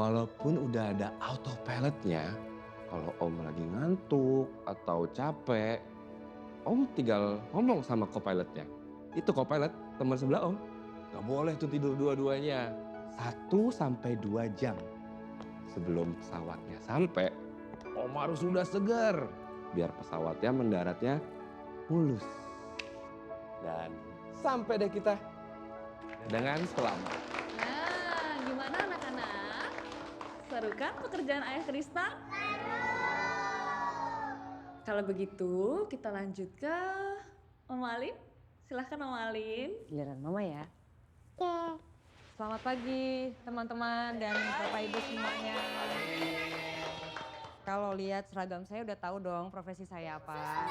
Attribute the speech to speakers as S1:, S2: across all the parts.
S1: Walaupun udah ada autopilotnya, kalau Om lagi ngantuk atau capek, Om tinggal ngomong sama co-pilotnya. Itu co-pilot, teman sebelah Om. Gak boleh tuh tidur dua-duanya. 1 sampai 2 jam sebelum pesawatnya sampai, Om harus sudah segar. Biar pesawatnya mendaratnya mulus. Dan sampai deh kita dengan selamat.
S2: Nah, gimana anak-anak? Seru kan pekerjaan Ayah Kristal? Kalau begitu kita lanjut ke Om Alim. Silahkan Om Alim.
S3: Giliran Mama ya.
S4: Oke.
S3: Selamat pagi teman-teman dan Bapak Ibu semuanya. Kalau lihat seragam saya udah tahu dong profesi saya apa.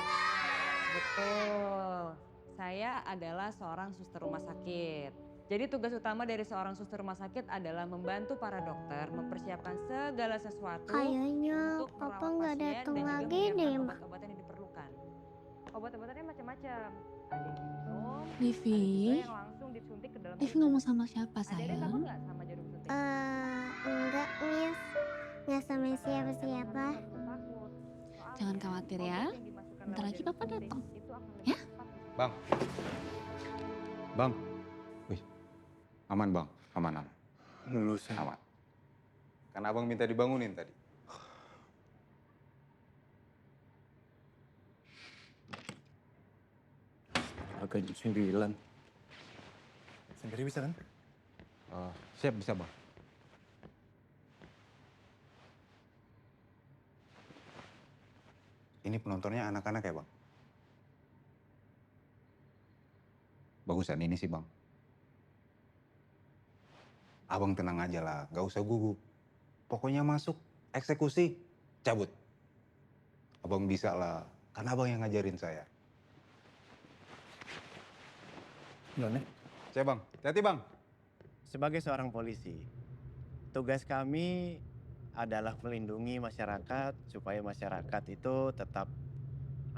S3: Betul, saya adalah seorang suster rumah sakit. Jadi tugas utama dari seorang suster rumah sakit adalah membantu para dokter mempersiapkan segala sesuatu
S4: Kayaknya
S3: untuk
S4: Papa
S3: merawat
S4: nggak
S3: pasien
S4: datang
S3: dan juga
S4: lagi deh,
S3: menyiapkan
S4: Ma.
S3: obat-obatan yang diperlukan. Obat-obatannya macam-macam. Ada yang minum,
S5: Livi?
S3: ada juga yang langsung disuntik ke dalam
S5: Livi
S3: tubuh.
S5: ngomong sama siapa
S3: Ada yang takut
S5: sayang?
S3: nggak sama jarum suntik?
S4: Enggak, Miss. Nggak sama siapa-siapa.
S5: Jangan khawatir ya. Bentar lagi Papa datang. Ya?
S6: Bang. Bang. Wih. Aman bang, aman.
S1: Lulusan.
S6: Aman. Kan abang minta dibangunin tadi.
S1: Agak jam 9.
S7: Sendiri bisa kan?
S6: Siap bisa bang. Ini penontonnya anak-anak ya bang? Bagusan ini sih bang. Abang tenang aja lah, gak usah gugup. Pokoknya masuk, eksekusi, cabut. Abang bisa lah, kan abang yang ngajarin saya.
S7: None,
S6: Saya bang, hati-hati bang.
S7: sebagai seorang polisi, tugas kami adalah melindungi masyarakat supaya masyarakat itu tetap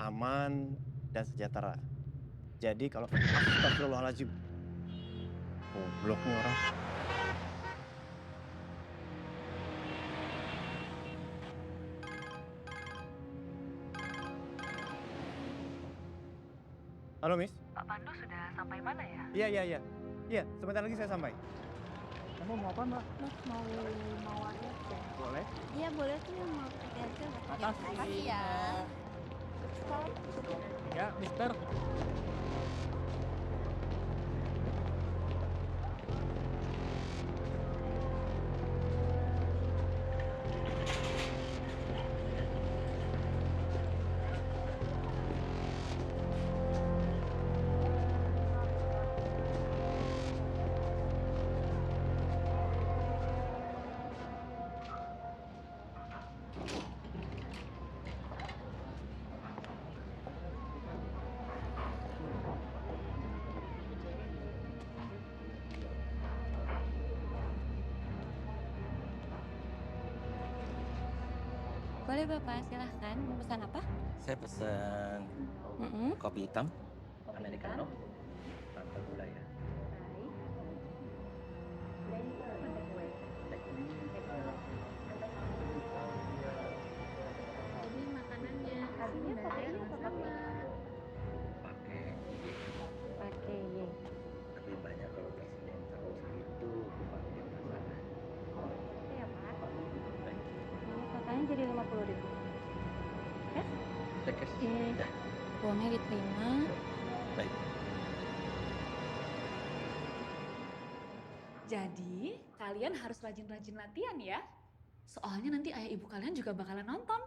S7: aman dan sejahtera. Jadi kalau astagfirullahaladzim, goblok nih orang. Halo Miss.
S8: Pak Pandu sudah sampai mana ya?
S7: Iya, sebentar lagi saya sampai. Kamu mau apa mbak?
S8: Mau aja cek.
S7: Boleh.
S4: Iya, boleh tuh mau pakai aja.
S7: Atas.
S4: Makasih ya.
S7: Ya, Mister.
S5: Boleh Bapak, silahkan. Mau pesan apa?
S9: Saya pesen kopi hitam, americano, tanpa gula ya.
S4: Ini makanannya. Hasilnya pakainya apa sama?
S9: Pakai
S4: Pakai ye.
S9: lebih banyak kalau presiden tahu segitu, pakai masalah.
S4: Iya, Pak.
S9: Baik,
S4: Totalnya jadi 50.000. Ya?
S9: cek kes.
S4: Iya.
S9: Ya,
S5: Uangnya diterima.
S9: baik.
S2: Jadi kalian harus rajin-rajin latihan ya. Soalnya nanti ayah ibu kalian juga bakalan nonton.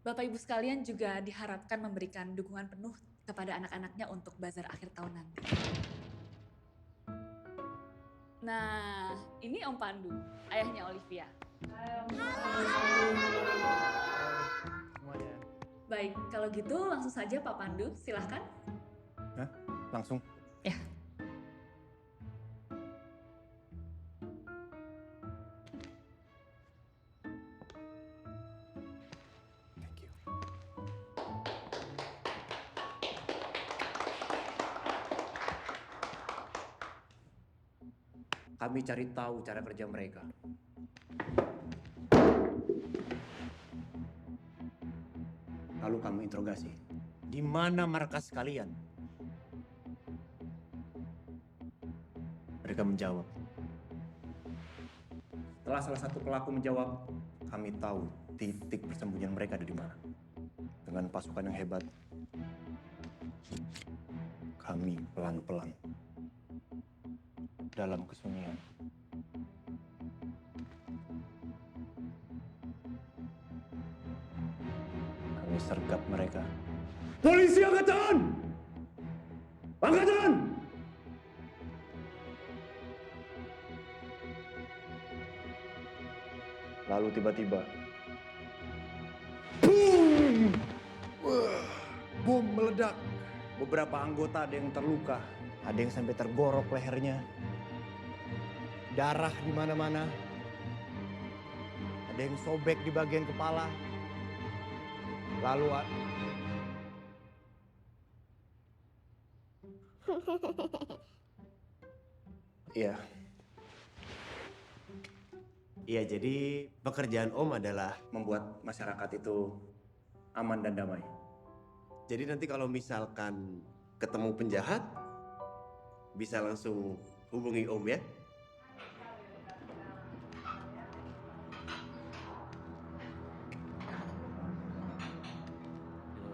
S2: Bapak ibu sekalian juga diharapkan memberikan dukungan penuh kepada anak-anaknya untuk bazar akhir tahun nanti. Nah, ini Om Pandu, ayahnya Olivia.
S7: Semuanya.
S2: Baik, kalau gitu langsung saja Pak Pandu, silahkan.
S7: Hah? Langsung.
S2: Ya.
S7: Thank you.
S9: Kami cari tahu cara kerja mereka. Lalu kami interogasi. Di mana markas kalian? Mereka menjawab. Setelah salah satu pelaku menjawab, kami tahu titik persembunyian mereka ada di mana. Dengan pasukan yang hebat, kami pelan-pelan dalam kesunyian kami sergap mereka. Polisi angkatan! Angkatan! Lalu tiba-tiba, boom! Wah, bom meledak. Beberapa anggota ada yang terluka, ada yang sampai tergorok lehernya. Darah di mana-mana. Ada yang sobek di bagian kepala. Lalu Iya. Iya, jadi pekerjaan Om adalah membuat masyarakat itu aman dan damai. Jadi nanti kalau misalkan ketemu penjahat, bisa langsung hubungi Om ya.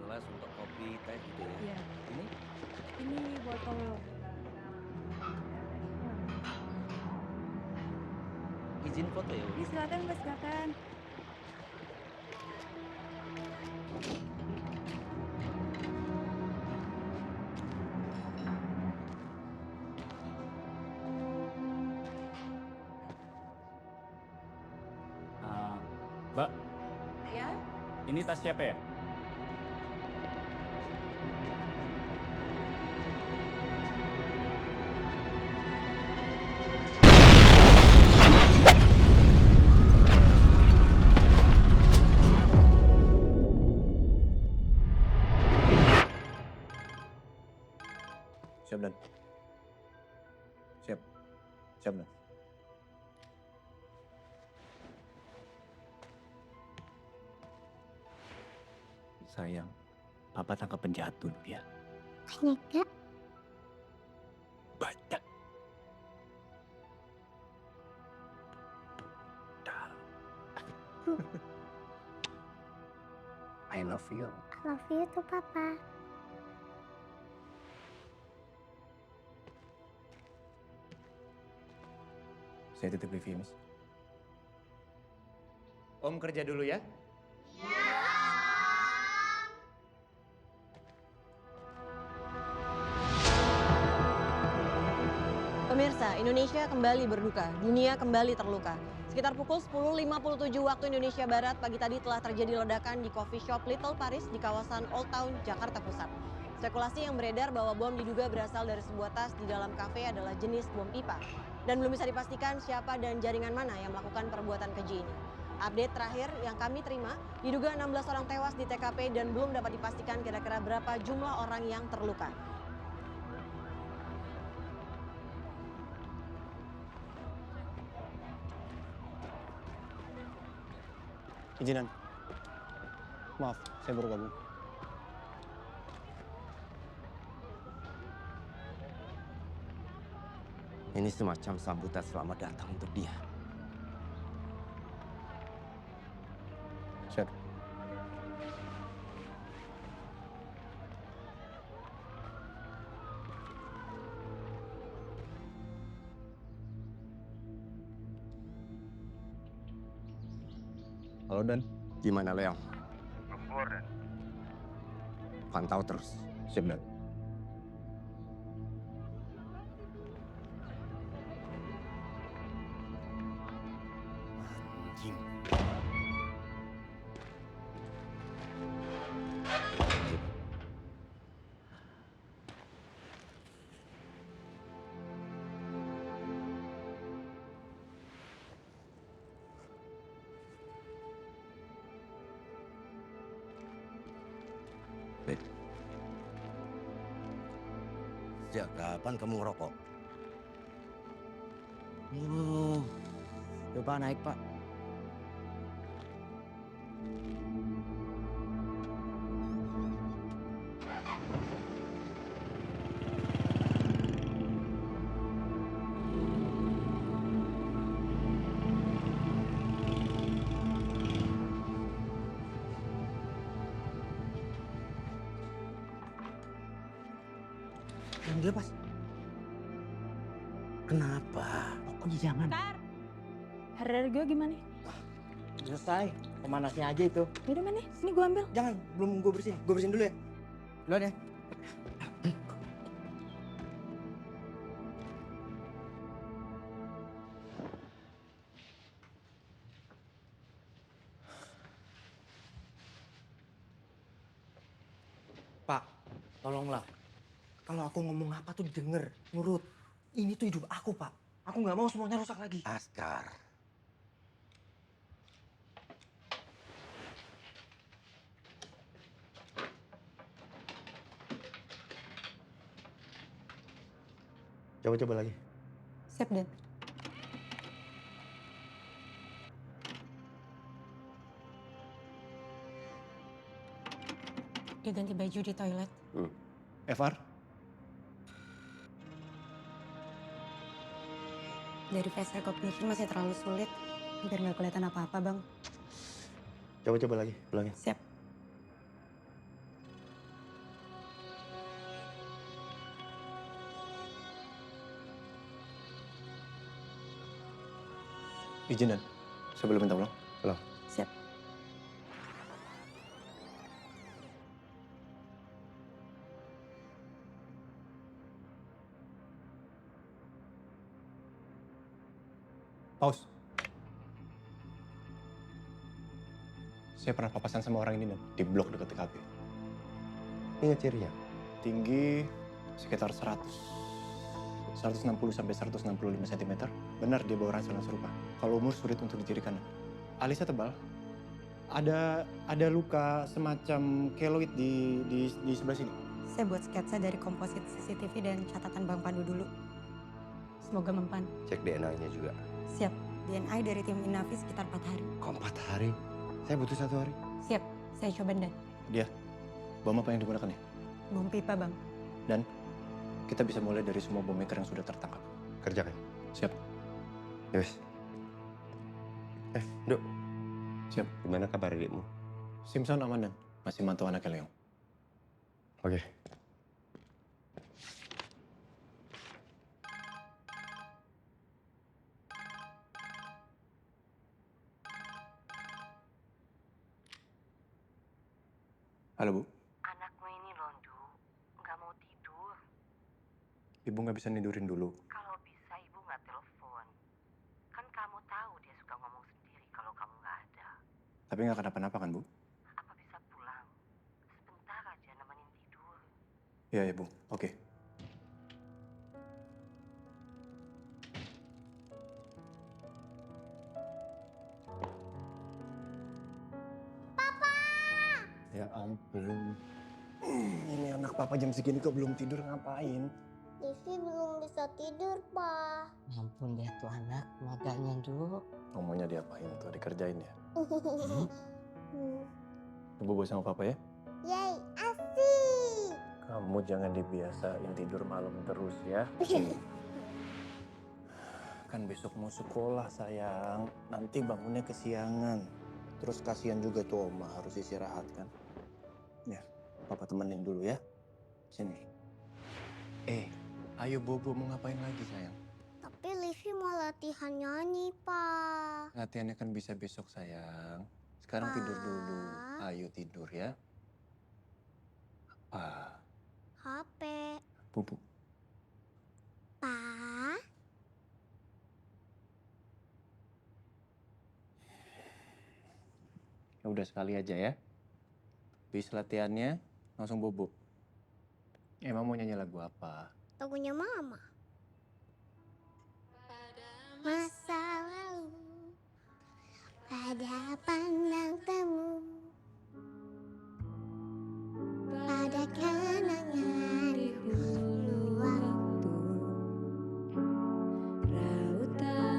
S9: Gelas untuk kopi, teh gitu ya.
S4: Iya.
S9: Ini
S4: Ini botol.
S9: izin foto ya.
S4: Ini silakan Mbak, silakan.
S10: Mbak,
S2: Ya?
S10: ini tas siapa ya?
S9: Siap dan. Siap. Siap dan. Sayang, Papa tangkap penjahat dulu ya.
S4: Banyak Kak.
S9: Banyak. I love you.
S4: I love you too, Papa.
S9: Saya titip Livi, Mas. Om kerja dulu ya.
S11: Pemirsa, Indonesia kembali berduka, dunia kembali terluka. Sekitar pukul 10.57 waktu Indonesia Barat pagi tadi telah terjadi ledakan di coffee shop Little Paris di kawasan Old Town, Jakarta Pusat. Spekulasi yang beredar bahwa bom diduga berasal dari sebuah tas di dalam kafe adalah jenis bom pipa. Dan belum bisa dipastikan siapa dan jaringan mana yang melakukan perbuatan keji ini. Update terakhir yang kami terima, diduga 16 orang tewas di TKP dan belum dapat dipastikan kira-kira berapa jumlah orang yang terluka.
S9: Izinan. Maaf, saya baru gabung. Ini semacam sambutan selamat datang untuk dia. Siap. Halo Dan. Gimana Leong?
S12: Belum keluar Dan.
S9: Pantau terus. Siap Dan. Anjing.
S12: Sejak kapan kamu ngerokok?
S7: Pak naik Pak. Yang dia pas. Kenapa? Pokoknya jangan.
S4: Harga gue gimana?
S7: Selesai. Pemanasnya aja itu.
S4: Yaudah mana? Sini gue ambil.
S7: Jangan, belum gue bersihin. Gue bersihin dulu ya. Duluan ya. Pak, tolonglah. Kalau aku ngomong apa tuh denger, nurut. Ini tuh hidup aku, Pak. Aku nggak mau semuanya rusak lagi.
S9: Askar. Coba lagi.
S11: Siap, Den. Dia ganti baju di toilet.
S9: Evar?
S11: Dari face recognition masih terlalu sulit. Hampir nggak kelihatan apa-apa, Bang.
S9: Coba lagi, ulangin.
S11: Siap.
S9: Izinan, saya boleh minta ulang? Ulang.
S11: Siap.
S9: Pause. Saya pernah papasan sama orang ini di blok dekat TKP. Ingat cirinya? Tinggi sekitar 160 sampai 165 cm. Benar dia bawa ransel yang serupa. Kalau umur sulit untuk dicirikan. Alisnya tebal. Ada luka semacam keloid di sebelah sini.
S11: Saya buat sketsa dari komposit CCTV dan catatan Bang Pandu dulu. Semoga mempan.
S9: Cek DNA-nya juga.
S11: Siap. DNA dari tim Inavis sekitar 4 hari.
S9: Kok 4 hari? Saya butuh 1 hari.
S11: Siap. Saya coba, Dan.
S9: Dia, bom apa yang digunakan ya?
S11: Bom pipa, Bang.
S9: Dan kita bisa mulai dari semua bom maker yang sudah tertangkap. Kerjakan. Siap. Yes. Duk. Siap. Gimana kabar adikmu? Simpson aman dan masih mantau anaknya Leong. Oke. Halo Bu.
S8: Anakmu ini Londu, nggak mau tidur.
S9: Ibu nggak bisa nidurin dulu.
S8: Kalau bisa ibu nggak telepon. Kan kamu tahu dia suka ngomong sendiri kalau kamu nggak ada.
S9: Tapi nggak kenapa-napa kan Bu?
S8: Apa bisa pulang? Sebentar aja nemenin tidur.
S9: Iya ya Bu, oke. Ya ampun. Ini anak papa jam segini kok belum tidur ngapain?
S4: Livi belum bisa tidur, Pak.
S12: Ampun deh tuh anak, maganya dulu.
S9: Ngomongnya diapain tuh, dikerjain ya? Bobo sama papa ya?
S4: Yeay, asik.
S9: Kamu jangan dibiasain tidur malam terus ya. Kan besok mau sekolah sayang, nanti bangunnya kesiangan. Terus kasihan juga tuh Oma harus istirahat kan. Ya, papa temenin dulu ya. Sini. Ayo Bobo mau ngapain lagi sayang?
S4: Tapi Livi mau latihan nyanyi, Pak.
S9: Latihannya kan bisa besok sayang. Sekarang tidur dulu. Ayo tidur ya. Apa?
S4: HP.
S9: Bobo.
S4: Pak.
S9: Ya udah sekali aja ya. Habis latihannya langsung bobo. Emang mau nyanyi lagu apa?
S4: Lagunya Mama. Masa lalu pada pandang temu, pada kenangan di hulu waktu, rautan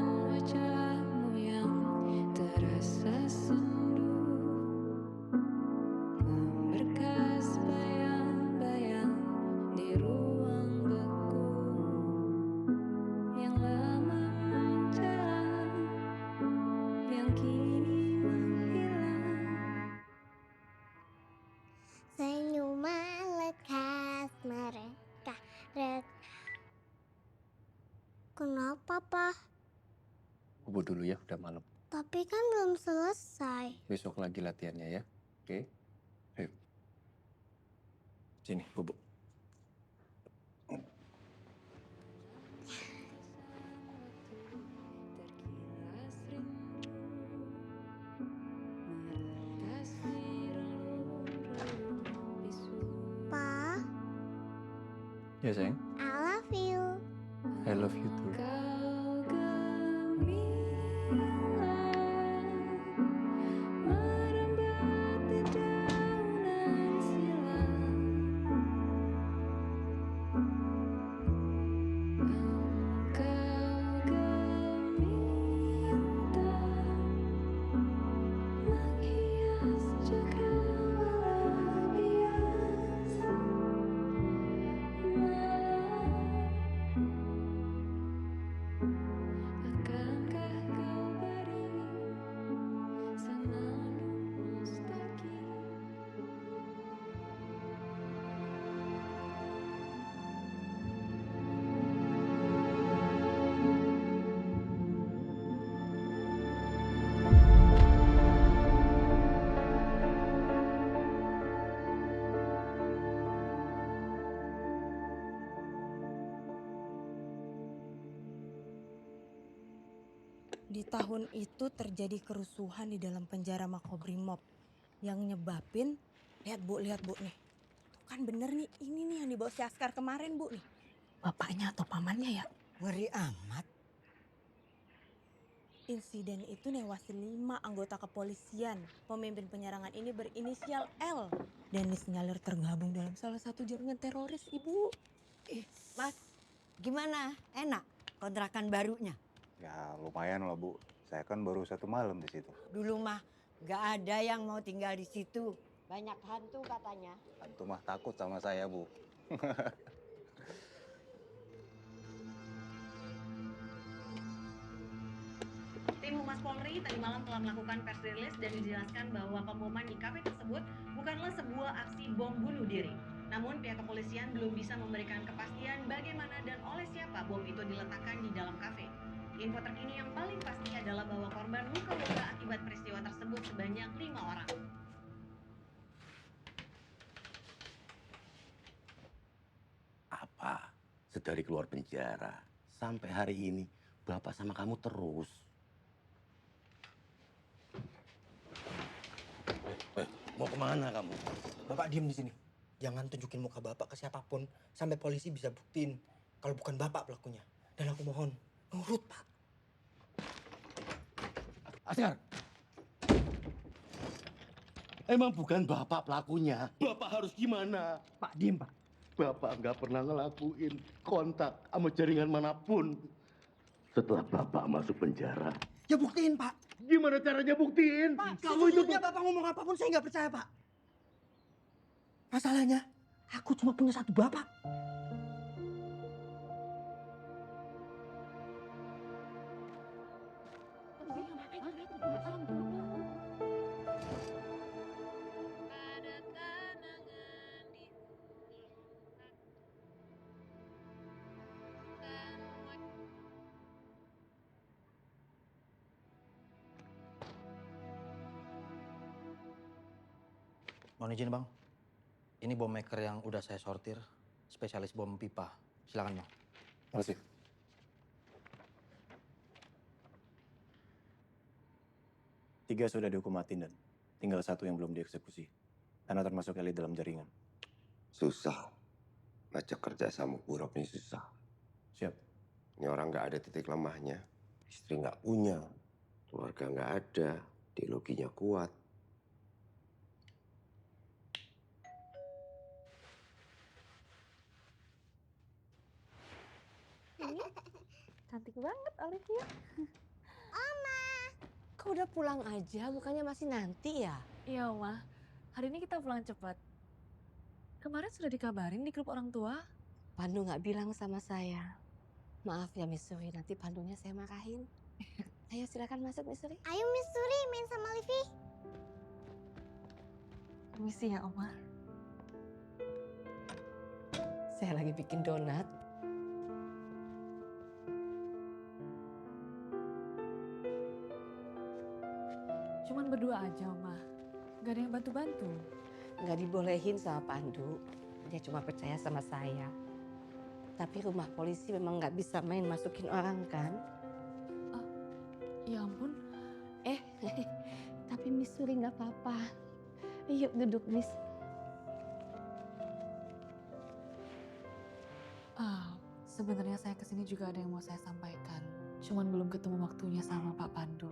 S9: Bobo dulu ya, udah malam.
S4: Tapi kan belum selesai.
S9: Besok lagi latihannya ya. Oke? Ayo. Sini, Bobo.
S4: Pa,
S10: Ya sayang,
S4: I love you.
S10: I love you too.
S13: Di tahun itu terjadi kerusuhan di dalam penjara Makobrimob yang nyebabin, lihat bu nih. Tuh kan bener nih, ini nih yang dibawa si Askar kemarin bu nih. Bapaknya atau pamannya ya?
S12: Ngeri amat.
S13: Insiden itu newasin 5 anggota kepolisian. Pemimpin penyerangan ini berinisial L. Dan disinyalir tergabung dalam salah satu jaringan teroris ibu.
S12: Mas, gimana? Enak kontrakan barunya?
S6: Ya lumayan lah Bu. Saya kan baru 1 malam di situ.
S12: Dulu mah gak ada yang mau tinggal di situ. Banyak hantu katanya.
S6: Hantu mah takut sama saya Bu.
S11: Tim Humas Polri tadi malam telah melakukan press release dan dijelaskan bahwa pemboman di kafe tersebut bukanlah sebuah aksi bom bunuh diri. Namun pihak kepolisian belum bisa memberikan kepastian bagaimana dan oleh siapa bom itu diletakkan di dalam kafe. Info terkini yang paling pasti adalah bahwa korban luka-luka akibat peristiwa tersebut sebanyak 5 orang.
S14: Apa? Sedari keluar penjara, sampai hari ini Bapak sama kamu terus. Mau kemana kamu?
S7: Bapak diem di sini. Jangan tunjukin muka Bapak ke siapapun sampai polisi bisa buktiin kalau bukan Bapak pelakunya. Dan aku mohon, nurut Pak.
S14: Askar! Emang bukan Bapak pelakunya. Bapak harus gimana?
S7: Pak, diem Pak.
S14: Bapak nggak pernah ngelakuin kontak sama jaringan manapun. Setelah Bapak masuk penjara.
S7: Ya buktiin Pak.
S14: Gimana caranya buktiin?
S7: Pak,
S14: Kamu itu
S7: sejujurnya Bapak ngomong apapun saya nggak percaya Pak. Masalahnya, aku cuma punya 1 Bapak.
S15: Mohon izin bang, ini bom maker yang udah saya sortir, spesialis bom pipa. Silakan bang.
S9: Makasih. Tiga sudah dihukum mati dan tinggal 1 yang belum dieksekusi. Karena termasuk elit dalam jaringan.
S1: Susah. Baca kerja sama Buruk ini susah.
S9: Siap.
S1: Ini orang nggak ada titik lemahnya. Istri nggak punya. Keluarga nggak ada. Ideologinya kuat.
S16: Cantik banget Olivia.
S11: Oma, kok udah pulang aja? Bukannya masih nanti ya?
S2: Iya Oma, hari ini kita pulang cepat. Kemarin sudah dikabarin di grup orang tua.
S11: Pandu nggak bilang sama saya. Maaf ya Miss Suri, nanti Pandunya saya marahin. Ayo silakan masuk Miss Suri.
S4: Ayo Miss Suri main sama Livi.
S2: Permisi ya Oma.
S11: Saya lagi bikin donat.
S2: Cuman berdua aja, Oma. Gak ada yang bantu-bantu.
S8: Nggak dibolehin sama Pandu. Dia cuma percaya sama saya. Tapi rumah polisi memang nggak bisa main masukin orang kan?
S2: Ya ampun.
S8: Tapi Miss Suri nggak apa-apa. Yuk duduk Miss.
S2: Sebenarnya saya kesini juga ada yang mau saya sampaikan. Cuman belum ketemu waktunya sama Pak Pandu.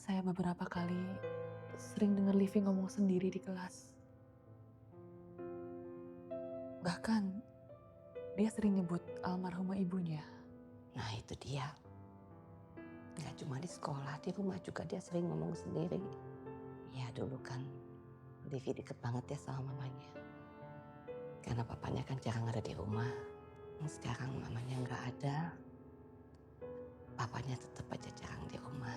S2: Saya beberapa kali sering dengar Livi ngomong sendiri di kelas. Bahkan dia sering nyebut almarhumah ibunya.
S8: Nah itu dia. Nggak cuma di sekolah, di rumah juga dia sering ngomong sendiri. Ya dulu kan Livi deket banget ya sama mamanya. Karena papanya kan jarang ada di rumah. Sekarang mamanya nggak ada. Papanya tetap aja jarang di rumah.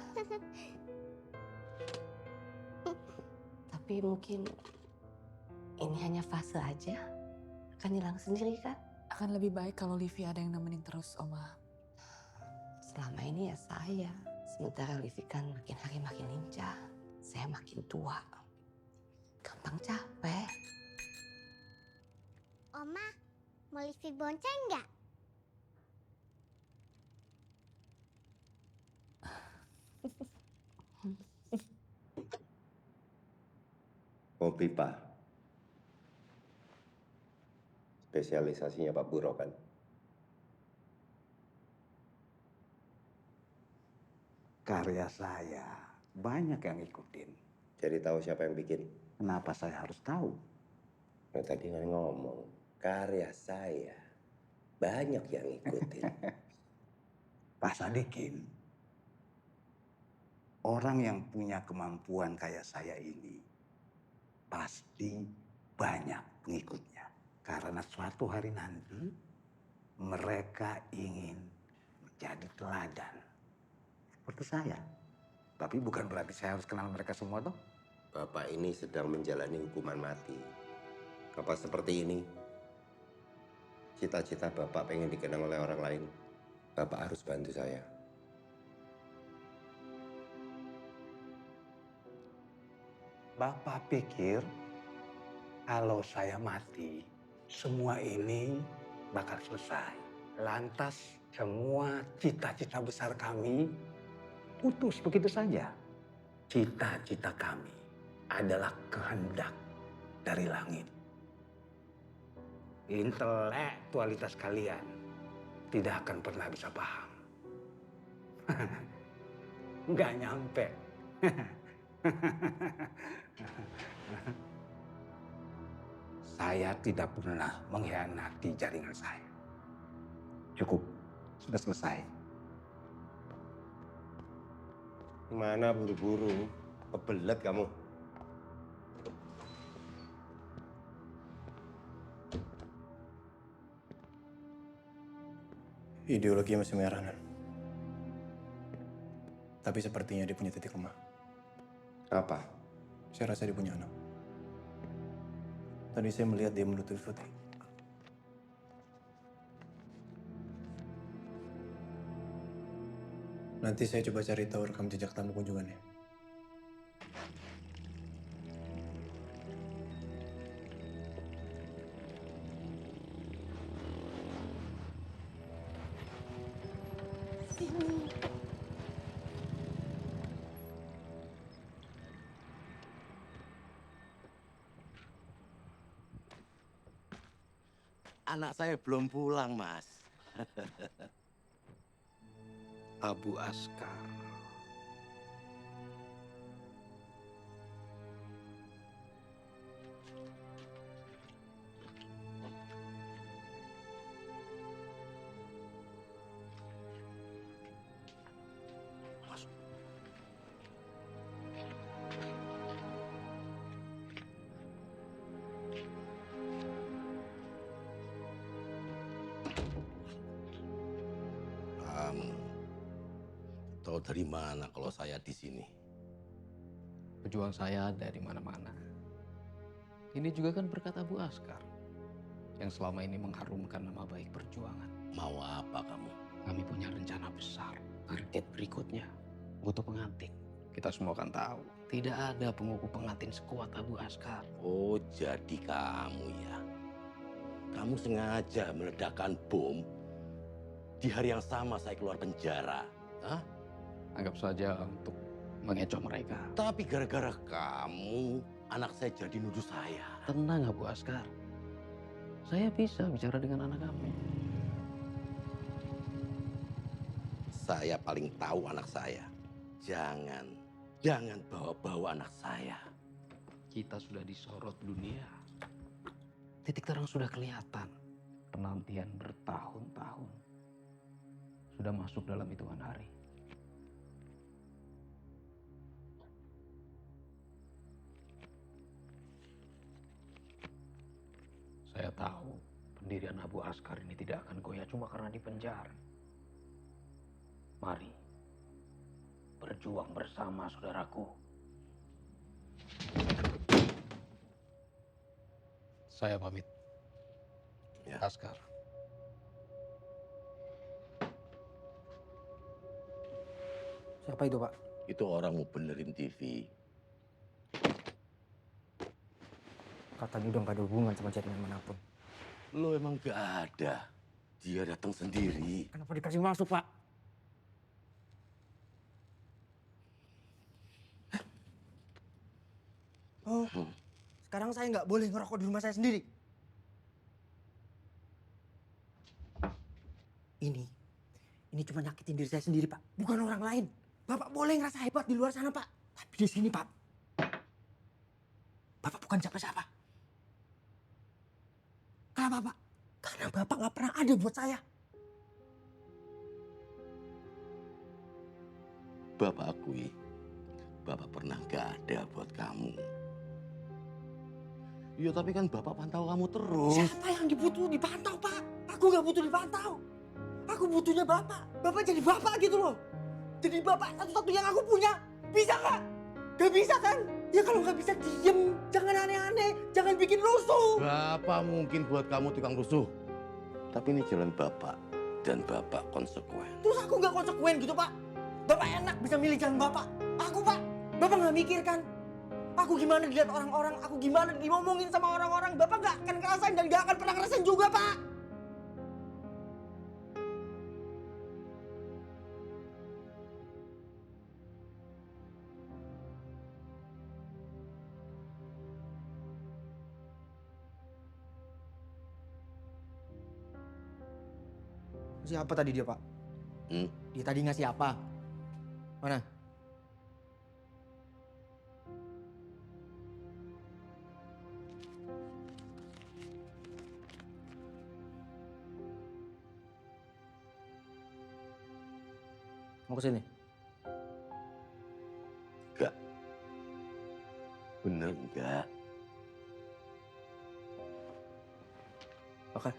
S8: Tapi mungkin ini hanya fase aja. Akan hilang sendiri kan?
S2: Akan lebih baik kalau Livi ada yang nemenin terus, Oma.
S8: Selama ini ya saya. Sementara Livi kan makin hari makin lincah. Saya makin tua. Gampang capek.
S4: Oma, mau Livi bonceng nggak?
S9: Oh pipa. Spesialisasinya Pak Buro kan?
S6: Karya saya banyak yang ikutin.
S9: Jadi tahu siapa yang bikin?
S6: Kenapa saya harus tahu?
S9: Nah, tadi kan ngomong, karya saya banyak yang ikutin.
S6: Pak Sadikin, orang yang punya kemampuan kayak saya ini pasti banyak pengikutnya. Karena suatu hari nanti mereka ingin menjadi teladan. Seperti saya. Tapi bukan berarti saya harus kenal mereka semua toh.
S9: Bapak ini sedang menjalani hukuman mati. Apa seperti ini? Cita-cita Bapak pengen dikenang oleh orang lain. Bapak harus bantu saya.
S6: Bapak pikir kalau saya mati, semua ini bakal selesai. Lantas semua cita-cita besar kami putus begitu saja. Cita-cita kami adalah kehendak dari langit. Intelektualitas kalian tidak akan pernah bisa paham. Nggak nyampe. Saya tidak pernah mengkhianati jaringan saya. Cukup, sudah selesai.
S9: Mana buru-buru? Kebelet kamu.
S10: Ideologinya masih merah, Nan. Tapi sepertinya dia punya titik lemah.
S9: Apa?
S10: Saya rasa dia punya anak. Tadi saya melihat dia menutupi Putri. Nanti saya coba cari tahu rekam jejak tamu kunjungannya.
S14: Anak saya belum pulang, Mas.
S17: Abu Askar.
S14: Kamu tahu dari mana kalau saya di sini?
S10: Pejuang saya dari mana-mana. Ini juga kan berkat Abu Askar yang selama ini mengharumkan nama baik perjuangan.
S14: Mau apa kamu?
S10: Kami punya rencana besar. Target berikutnya butuh pengantin. Kita semua kan tahu, tidak ada pengukuh pengantin sekuat Abu Askar.
S14: Oh, jadi kamu ya. Kamu sengaja meledakkan bom di hari yang sama saya keluar penjara. Hah?
S10: Anggap saja untuk mengecoh mereka.
S14: Tapi gara-gara kamu, anak saya jadi nuduh saya.
S10: Tenang Abu Askar. Saya bisa bicara dengan anak kamu.
S14: Saya paling tahu anak saya. Jangan bawa-bawa anak saya.
S10: Kita sudah disorot dunia. Titik terang sudah kelihatan. Penantian bertahun-tahun sudah masuk dalam hitungan hari. Saya tahu pendirian Abu Askar ini tidak akan goyah cuma karena dipenjara. Mari berjuang bersama, saudaraku. Saya pamit.
S14: Ya.
S10: Askar.
S7: Siapa itu, Pak?
S14: Itu orang mau benerin TV.
S7: Katanya udah gak ada hubungan sama jaringan manapun.
S14: Lo emang gak ada. Dia datang sendiri.
S7: Kenapa dikasih masuk, Pak? Oh, sekarang saya nggak boleh ngerokok di rumah saya sendiri. Ini cuma nyakitin diri saya sendiri, Pak. Bukan orang lain. Bapak boleh ngerasa hebat di luar sana, Pak. Tapi di sini, Pak. Bapak bukan siapa-siapa. Kenapa, Pak? Karena Bapak nggak pernah ada buat saya.
S14: Bapak akui, Bapak pernah gak ada buat kamu. Iya, tapi kan Bapak pantau kamu terus.
S7: Siapa yang dibutuh dipantau, Pak? Aku nggak butuh dipantau. Aku butuhnya Bapak. Bapak jadi Bapak gitu loh. Jadi Bapak satu-satu yang aku punya. Bisa nggak? Gak bisa kan? Ya kalau nggak bisa diem. Jangan aneh-aneh. Jangan bikin rusuh.
S14: Bapak mungkin buat kamu tukang rusuh. Tapi ini jalan Bapak. Dan Bapak konsekuen.
S7: Terus aku nggak konsekuen gitu, Pak? Bapak enak bisa milih jalan Bapak. Aku, Pak. Bapak nggak mikir kan? Aku gimana dilihat orang-orang, aku gimana diomongin sama orang-orang. Bapak nggak akan ngerasain dan nggak akan pernah ngerasain juga, Pak. Ngasih apa tadi dia, Pak? Dia tadi ngasih apa? Mana? Mau kesini?
S14: Enggak. Bener enggak?
S7: Oke.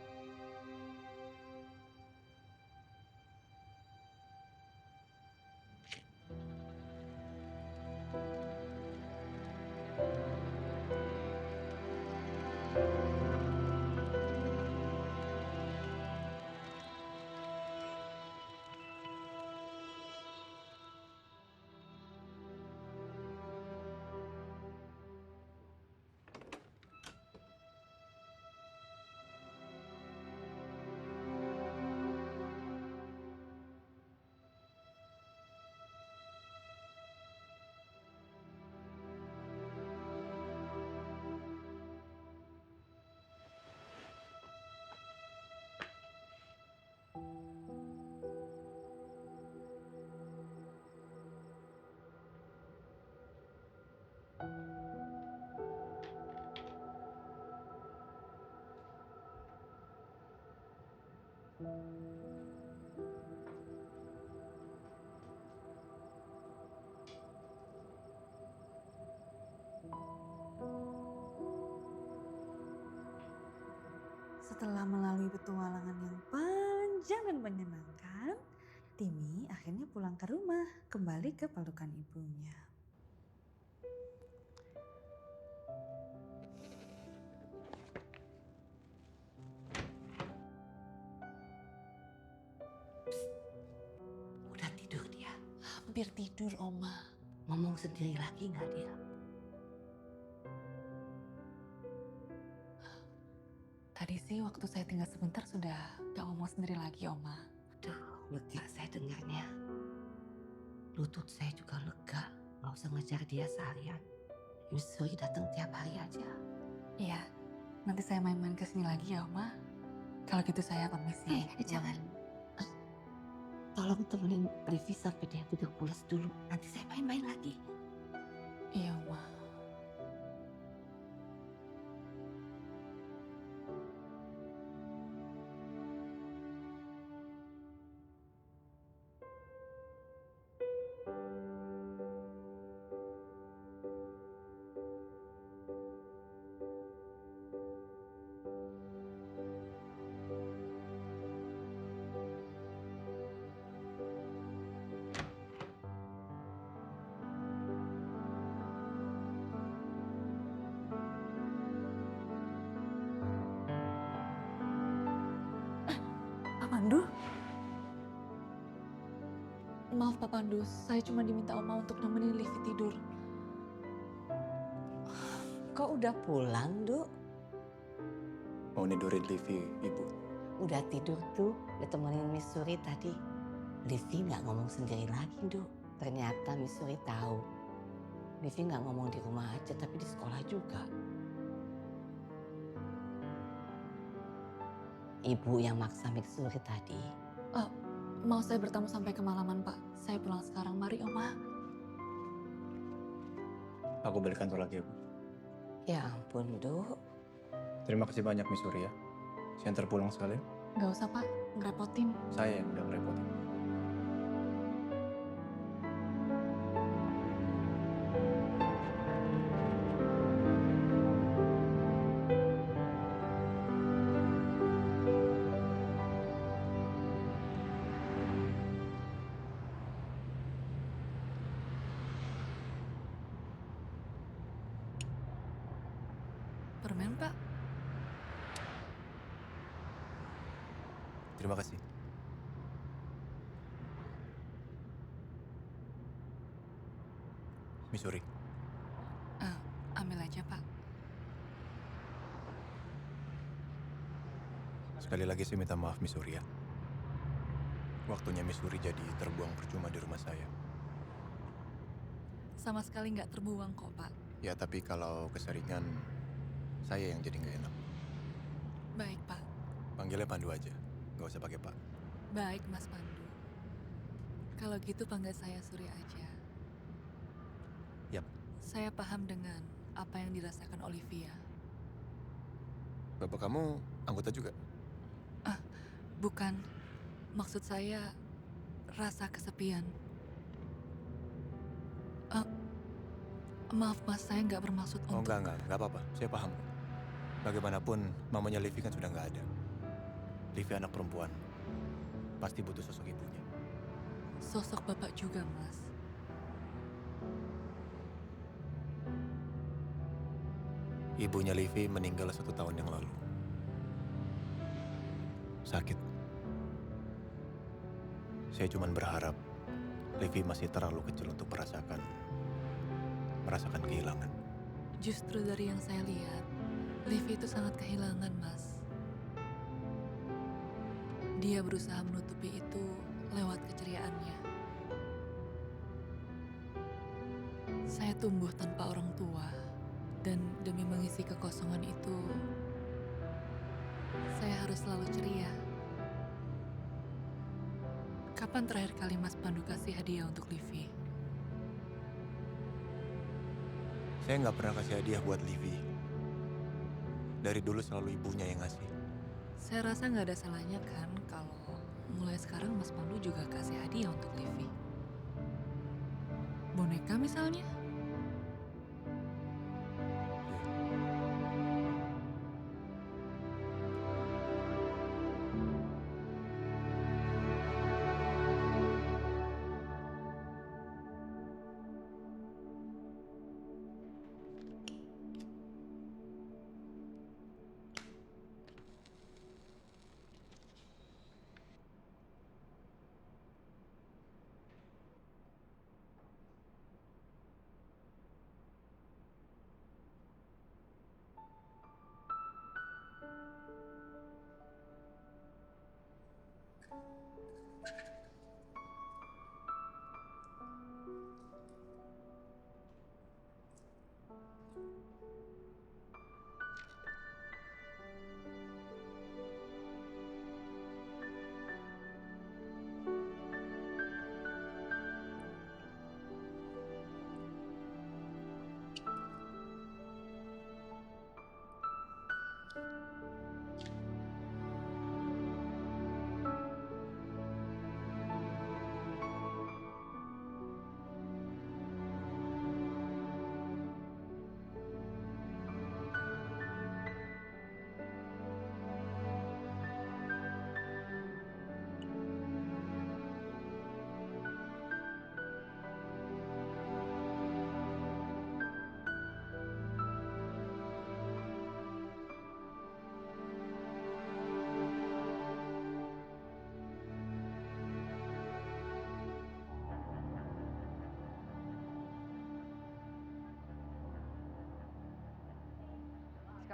S18: Setelah melalui petualangan yang panjang dan menyenangkan, Timi akhirnya pulang ke rumah, kembali ke pelukan ibunya.
S7: Udah, Tit.
S8: tidur dia.
S2: Hampir tidur, Oma.
S8: Ngomong sendiri lagi nggak dia?
S2: Tadi sih waktu saya tinggal sebentar sudah gak ngomong sendiri lagi, Oma.
S8: Aduh, lega saya dengarnya. Lutut saya juga lega. Nggak usah ngejar dia seharian. Miss Suri datang tiap hari aja.
S2: Iya, nanti saya main-main ke sini lagi ya, Oma. Kalau gitu saya permisi.
S8: Jangan. Tolong temenin Livi sampai dia tidur pulas dulu. Nanti saya main-main lagi.
S2: Iya, Oma. Pandu? Maaf Pak Pandu, saya cuma diminta Oma untuk nemenin Livi tidur.
S8: Kok udah pulang, Duk?
S19: Mau nidurin Livi, Ibu.
S8: Udah tidur tuh, ditemenin Miss Suri tadi. Livi nggak ngomong sendiri lagi, Duk. Ternyata Miss Suri tahu. Livi nggak ngomong di rumah aja, tapi di sekolah juga. Ibu yang maksa Miss Suri tadi.
S2: Mau saya bertamu sampai kemalaman, Pak. Saya pulang sekarang. Mari, Oma.
S19: Aku balik kantor lagi ya, Bu.
S8: Ya ampun, Duk.
S19: Terima kasih banyak, Miss Surya. Saya antar pulang sekalian.
S2: Gak usah, Pak. Ngerepotin.
S19: Saya yang udah ngerepotin.
S2: Permen, Pak.
S19: Terima kasih. Miss Suri,
S2: Ambil aja, Pak.
S19: sekali lagi saya minta maaf Miss Suri ya. Waktunya Miss Suri jadi terbuang percuma di rumah saya.
S2: Sama sekali nggak terbuang kok, Pak.
S19: Ya tapi kalau keseringan, saya yang jadi nggak enak.
S2: Baik, Pak.
S19: Panggilnya Pandu aja, nggak usah pakai Pak.
S2: Baik, Mas Pandu. Kalau gitu panggil saya Surya aja.
S19: Yap.
S2: Saya paham dengan apa yang dirasakan Olivia.
S19: Bapak kamu anggota juga?
S2: Bukan, maksud saya rasa kesepian. Maaf Mas, saya nggak bermaksud
S19: Oh
S2: untuk...
S19: enggak apa-apa, saya paham. Bagaimanapun mamanya Livi kan sudah nggak ada. Livi anak perempuan, pasti butuh sosok ibunya.
S2: Sosok Bapak juga, Mas.
S19: Ibunya Livi meninggal 1 tahun yang lalu. Sakit. Saya cuma berharap Livi masih terlalu kecil untuk merasakan kehilangan.
S2: Justru dari yang saya lihat, Livi itu sangat kehilangan, Mas. Dia berusaha menutupi itu lewat keceriaannya. Saya tumbuh tanpa orang tua, dan demi mengisi kekosongan itu, saya harus selalu ceria. Kapan terakhir kali Mas Pandu kasih hadiah untuk Livi?
S19: Saya nggak pernah kasih hadiah buat Livi. Dari dulu selalu ibunya yang ngasih.
S2: Saya rasa nggak ada salahnya kan kalau mulai sekarang Mas Pandu juga kasih hadiah untuk Livi. Boneka misalnya?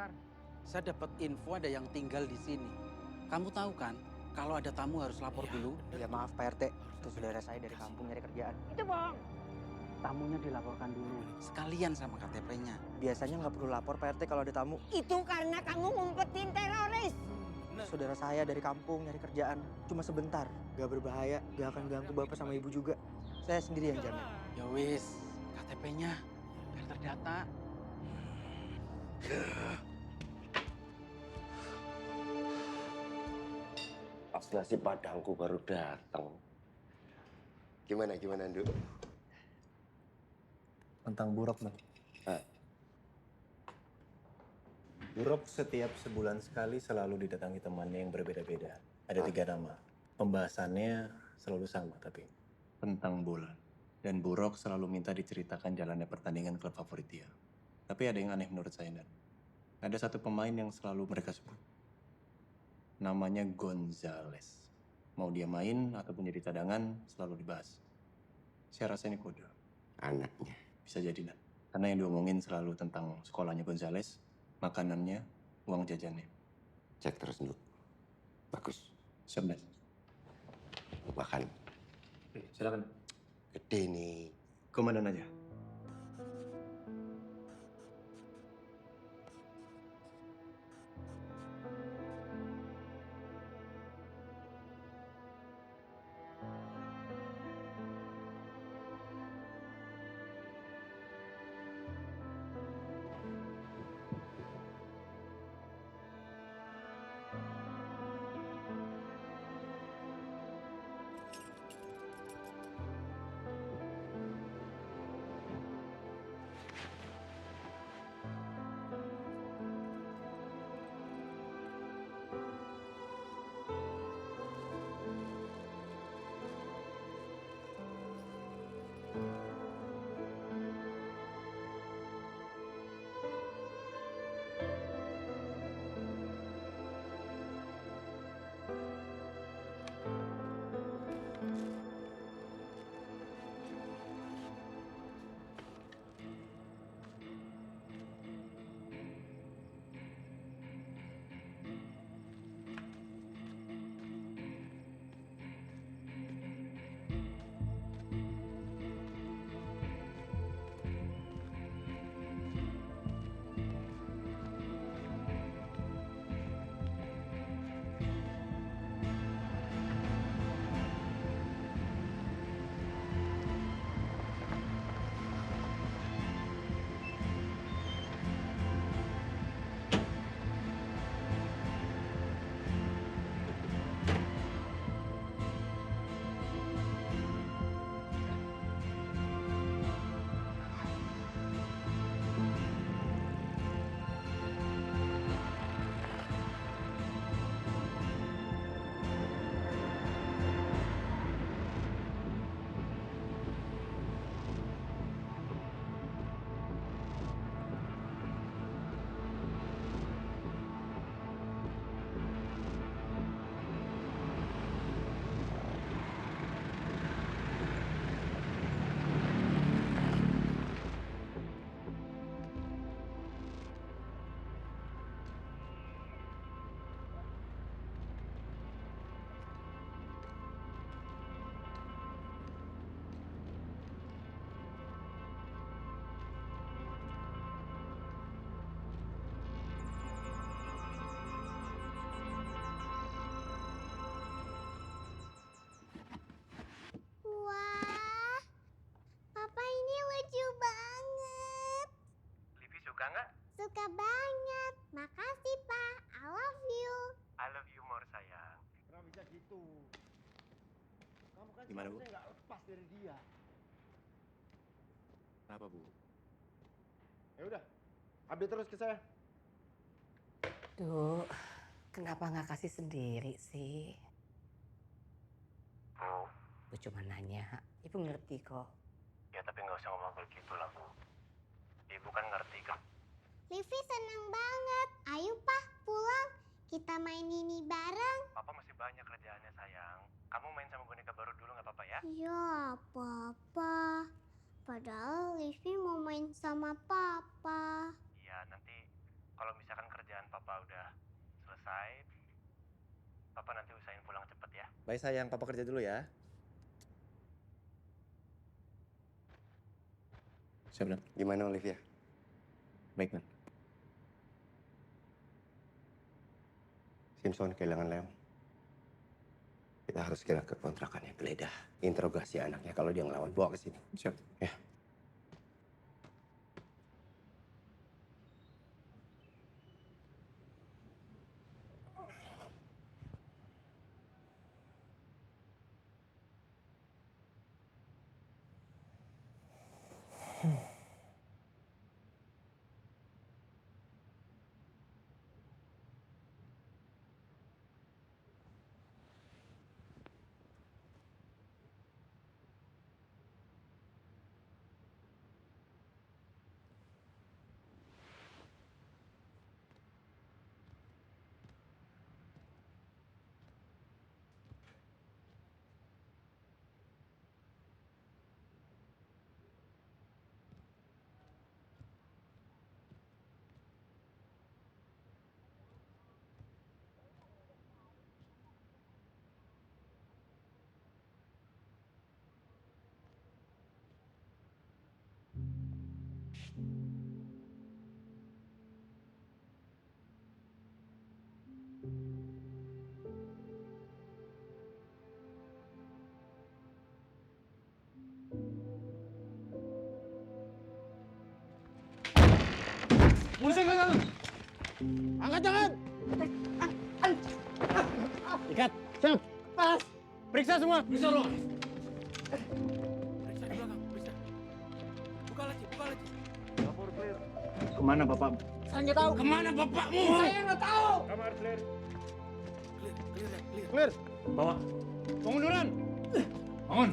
S15: sebentar.
S17: Saya dapat info ada yang tinggal di sini. Kamu tahu kan, kalau ada tamu harus lapor dulu.
S15: Ya maaf Pak RT, itu saudara saya dari kampung nyari kerjaan.
S12: Itu bohong.
S17: Tamunya dilaporkan dulu. Sekalian sama KTP-nya.
S15: Biasanya nggak perlu lapor Pak RT kalau ada tamu.
S12: Itu karena kamu ngumpetin teroris.
S15: Saudara saya dari kampung nyari kerjaan, cuma sebentar. Gak berbahaya, gak akan ganggu bapak sama ibu juga. Saya sendiri yang jamin.
S17: Ya wis, KTP-nya biar terdata.
S14: Pas nasi padangku baru datang. Gimana, Nduk?
S19: Tentang Burok, Bang. Burok setiap sebulan sekali selalu didatangi temannya yang berbeda-beda. Ada 3 nama. Pembahasannya selalu sama, tapi tentang bola. Dan Burok selalu minta diceritakan jalannya pertandingan klub favorit dia. Tapi ada yang aneh menurut saya, Dan. Ada satu pemain yang selalu mereka sebut. Namanya Gonzales. Mau dia main ataupun jadi cadangan, selalu dibahas. Saya rasa ini kode.
S14: Anaknya.
S19: Bisa jadi, Dan. Karena yang diomongin selalu tentang sekolahnya Gonzales, makanannya, uang jajannya.
S14: Cek terus, Nduk. Bagus.
S19: Siap, Dan.
S14: Makan.
S19: Silakan.
S14: Gede nih.
S19: Komandan aja.
S4: Wah, Papa ini lucu banget.
S19: Livi suka nggak?
S4: Suka banget. Makasih, Pak. I love you.
S19: I love you more, sayang.
S7: Kenapa bisa gitu? Kamu kan
S19: Gimana, Bu?
S7: seharusnya nggak lepas dari dia.
S19: Kenapa, Bu?
S7: Ya udah, update terus ke saya.
S8: Duh, kenapa nggak kasih sendiri sih?
S19: Bu.
S8: Bu cuma nanya, Ibu ngerti kok.
S19: Ya tapi nggak usah ngomong begitu lah, Bu. Ibu kan ngerti kan?
S4: Livi seneng banget. Ayo, Pak, pulang. Kita main ini bareng.
S19: Papa masih banyak kerjaannya, sayang. Kamu main sama boneka baru dulu nggak apa-apa ya?
S4: Ya, Papa. Padahal Livi mau main sama Papa.
S19: Iya, nanti kalau misalkan kerja Bye sayang, papa kerja dulu ya. Siap, Dan.
S9: Gimana Olivia?
S19: Baik, Dan.
S9: Simpson kehilangan Leo. Kita harus segera ke kontrakannya, geledah. Interogasi anaknya, kalau dia ngelawan, bawa ke sini.
S19: Siap.
S9: Ya.
S7: Polisi enggak. Angkat tangan. Ikat. Siap. Pas. Periksa semua. Periksa dong. Periksa di belakang. Periksa. Buka lagi. Dapur clear. Kemana bapak? Saya nggak tahu. Kemana bapakmu? Saya nggak tahu. Kamar clear. Clear. Bawa. Pengunduran. Bangun.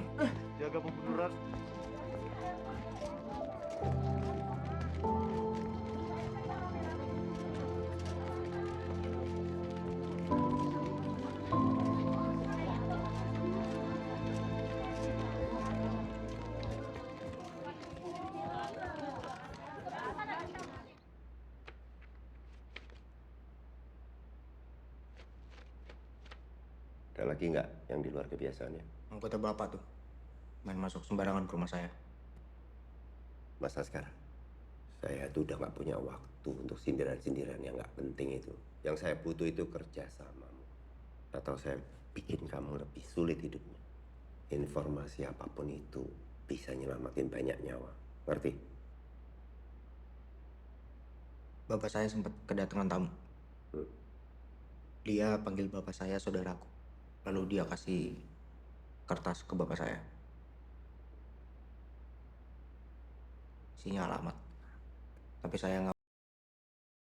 S7: Jaga pengunduran.
S9: Ada lagi nggak yang di luar kebiasaannya?
S15: Anggota bapak tuh main masuk sembarangan ke rumah saya.
S9: Mas Askar, saya tuh udah nggak punya waktu untuk sindiran-sindiran yang nggak penting itu. Yang saya butuh itu kerja samamu. Atau saya bikin kamu lebih sulit hidupnya. Informasi apapun itu bisa nyelamatin banyak nyawa. Ngerti?
S15: Bapak saya sempat kedatangan tamu. Dia panggil bapak saya saudaraku. Lalu dia kasih kertas ke bapak saya. Isinya alamat. Tapi saya nggak